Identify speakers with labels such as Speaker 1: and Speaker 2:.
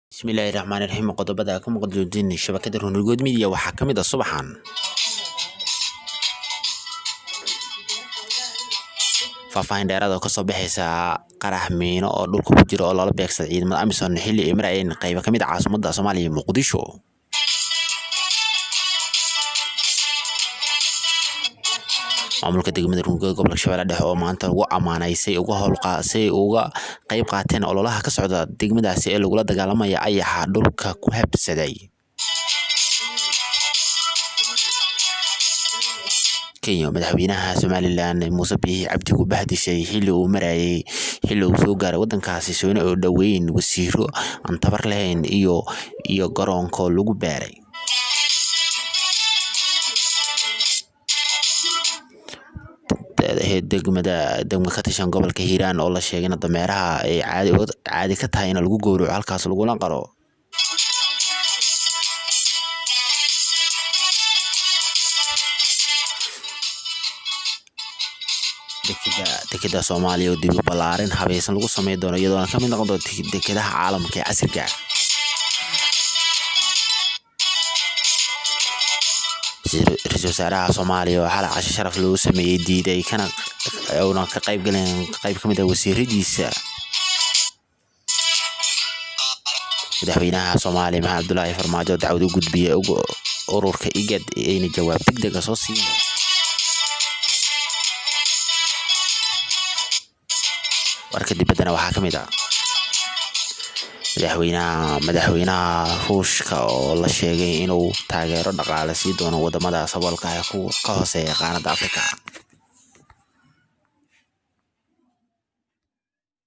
Speaker 1: Bismillahirrahmanirrahiim qodobada ka maqduudin shabakada Runurgood Media waxaa ka mid ah subaxan faahfaahin dheeraad oo ka soo bixaysa qarax miino oo dhulka ku jira oo lala beegsaday ciidamada AMISOM xilli ay marayeen qaybo ka mid ah caasimadda Soomaaliya Muqdisho. maamulka degmada Runurgood gobolka Shabeellaha Dhexe oo maanta lagu amaanaysay uga qayb qaateen ololaha ka socda degmadaasi ee lagula dagaalamaya ayaxa dhulka ku habsaday. Kenya madaxweynaha Somaliland Muuse Biixi Cabdi ku bahdishay xilli uu soo gaaray wadankaasi soo dhaweyn wasiiro aan tabar lahayn iyo garoonka lagu baaray. degmada ka tirsan gobolka Hiiraan oo la sheegay in dameeraha ay caadi ka tahay in lagu gowraco halkaas laguna qaro. dekeda Soomaaliya oo dib u balaarin habaysan lagu sameeyo doono iyadoo ka mid noqon doonta dekedaha caalamka ee casriga ah. Ra'iisul Wasaaraha Soomaaliya oo xalay casho sharaf loogu sameeyay diiday ka qayb ka mid ah wasiiradiisa. madaxweynaha Soomaaliya Maxamed Abdullaahi Farmaajo dacwad u gudbiyay ururka IGAD ayna jawaab degdeg ah soo siiyeen. warka dibaddana waxaa ka mid ah madaxweynaha Ruushka oo la sheegay inuu taageero dhaqaale sii doono wadamada saboolka ah ka hooseeya qaaradda Afrika.